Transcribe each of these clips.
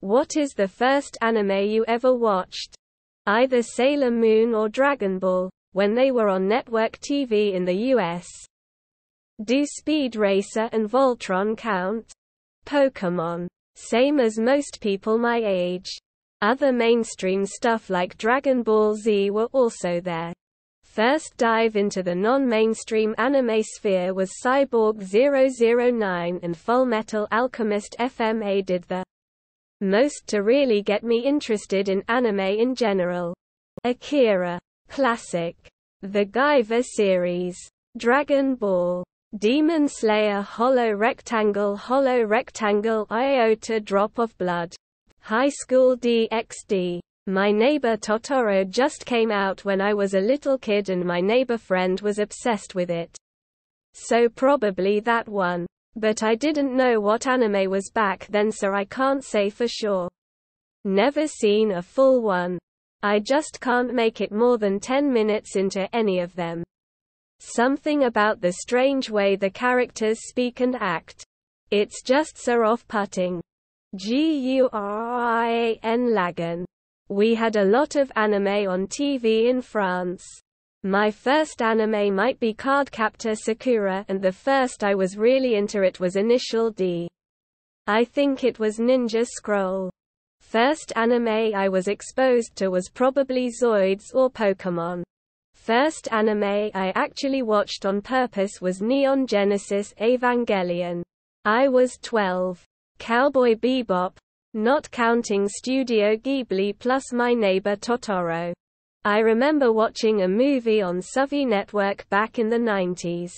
What is the first anime you ever watched? Either Sailor Moon or Dragon Ball, when they were on network TV in the US. Do Speed Racer and Voltron count? Pokémon. Same as most people my age. Other mainstream stuff like Dragon Ball Z were also there. First dive into the non-mainstream anime sphere was Cyborg 009 and Fullmetal Alchemist FMA did the most to really get me interested in anime in general. Akira. Classic. The Guyver series. Dragon Ball. Demon Slayer Hollow Rectangle Iota Drop of Blood. High School DxD. My Neighbor Totoro just came out when I was a little kid and my neighbor friend was obsessed with it. So probably that one. But I didn't know what anime was back then, so I can't say for sure. Never seen a full one. I just can't make it more than 10 minutes into any of them. Something about the strange way the characters speak and act. It's just so off-putting. Gurian Lagan. We had a lot of anime on TV in France. My first anime might be Cardcaptor Sakura, and the first I was really into it was Initial D. I think it was Ninja Scroll. First anime I was exposed to was probably Zoids or Pokémon. First anime I actually watched on purpose was Neon Genesis Evangelion. I was 12. Cowboy Bebop, not counting Studio Ghibli plus My Neighbor Totoro. I remember watching a movie on Suvi Network back in the 90s.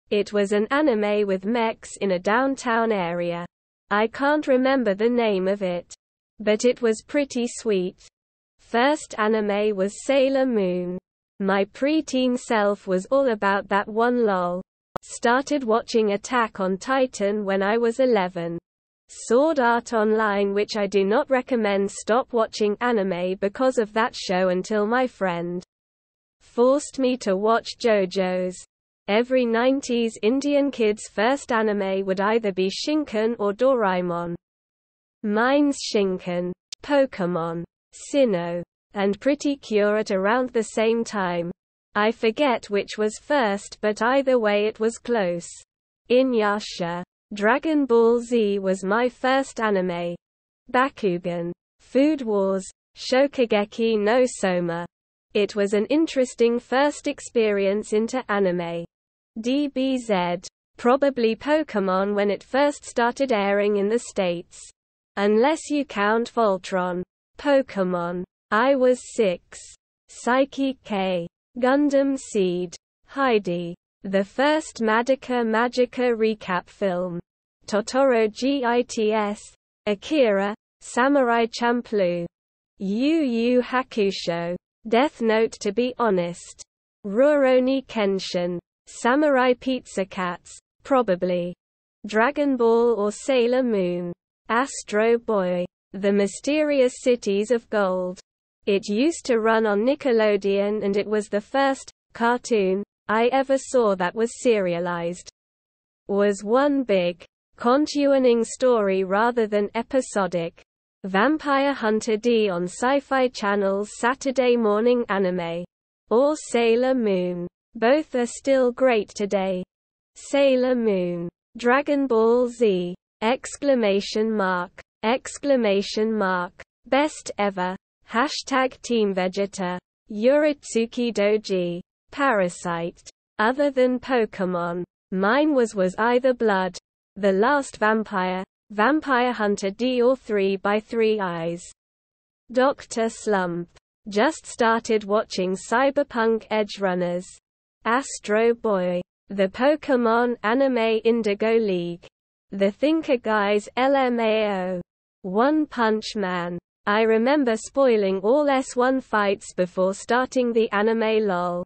It was an anime with mechs in a downtown area. I can't remember the name of it, but it was pretty sweet. First anime was Sailor Moon. My preteen self was all about that one lol. Started watching Attack on Titan when I was 11. Sword Art Online, which I do not recommend. Stop watching anime because of that show until my friend forced me to watch JoJo's. Every 90s Indian kid's first anime would either be Shinken or Doraemon. Mine's Shinken. Pokémon. Sinnoh. And Pretty Cure at around the same time. I forget which was first, but either way it was close. Inuyasha. Dragon Ball Z was my first anime. Bakugan. Food Wars. Shokugeki no Soma. It was an interesting first experience into anime. DBZ. Probably Pokémon when it first started airing in the States. Unless you count Voltron. Pokémon. I was 6. Psyche K. Gundam Seed. Heidi. The first Madoka Magica recap film. Totoro Gits. Akira. Samurai Champloo. Yu Yu Hakusho. Death Note, to be honest. Rurouni Kenshin. Samurai Pizza Cats. Probably. Dragon Ball or Sailor Moon. Astro Boy. The Mysterious Cities of Gold. It used to run on Nickelodeon and it was the first cartoon I ever saw that was serialized. Was one big, continuing story rather than episodic. Vampire Hunter D on Sci-Fi Channel's Saturday morning anime. Or Sailor Moon. Both are still great today. Sailor Moon. Dragon Ball Z! Exclamation mark. Exclamation mark. Best ever. Hashtag Team Vegeta. Uritsuki Doji. Parasite. Other than Pokémon, mine was either Blood, The Last Vampire, Vampire Hunter D, or 3x3 Eyes. Dr. Slump. Just started watching Cyberpunk Edgerunners. Astro Boy. The Pokémon anime Indigo League. The Thinker Guys LMAO. One Punch Man. I remember spoiling all S1 fights before starting the anime lol.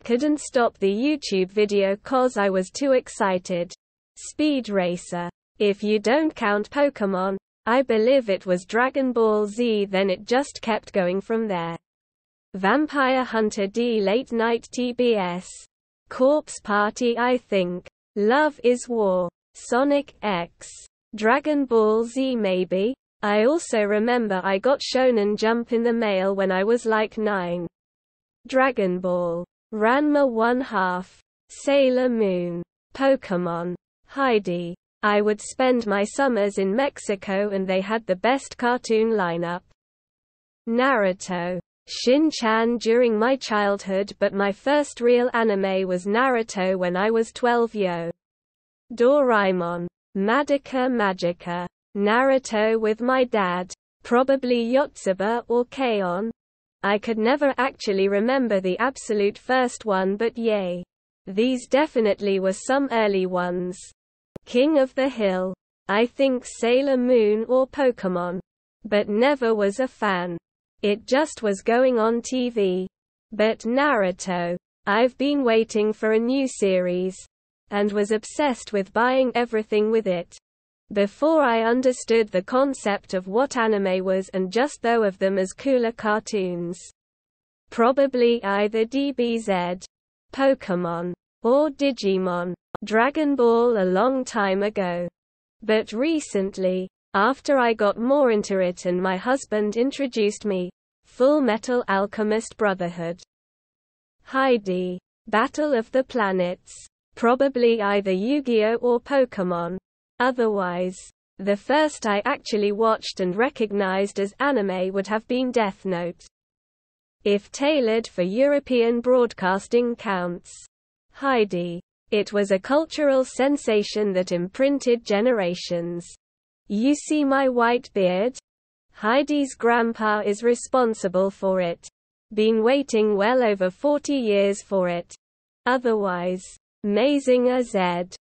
Couldn't stop the YouTube video cause I was too excited. Speed Racer. If you don't count Pokémon, I believe it was Dragon Ball Z, then it just kept going from there. Vampire Hunter D, late night TBS. Corpse Party, I think. Love is War. Sonic X. Dragon Ball Z maybe? I also remember I got Shonen Jump in the mail when I was like 9. Dragon Ball, Ranma 1/2, Sailor Moon, Pokémon, Heidi. I would spend my summers in Mexico and they had the best cartoon lineup. Naruto, Shin-chan during my childhood, but my first real anime was Naruto when I was 12. Doraemon, Madoka Magica, Naruto with my dad, probably Yotsuba or K-On! I could never actually remember the absolute first one, but yay. These definitely were some early ones. King of the Hill. I think Sailor Moon or Pokémon. But never was a fan. It just was going on TV. But Naruto. I've been waiting for a new series. And was obsessed with buying everything with it. Before I understood the concept of what anime was and just thought of them as cooler cartoons. Probably either DBZ, Pokémon, or Digimon, Dragon Ball a long time ago. But recently, after I got more into it and my husband introduced me, Full Metal Alchemist Brotherhood. Heidi, Battle of the Planets, probably either Yu-Gi-Oh or Pokémon. Otherwise, the first I actually watched and recognized as anime would have been Death Note. If tailored for European broadcasting counts. Heidi. It was a cultural sensation that imprinted generations. You see my white beard? Heidi's grandpa is responsible for it. Been waiting well over 40 years for it. Otherwise, Mazinger Z.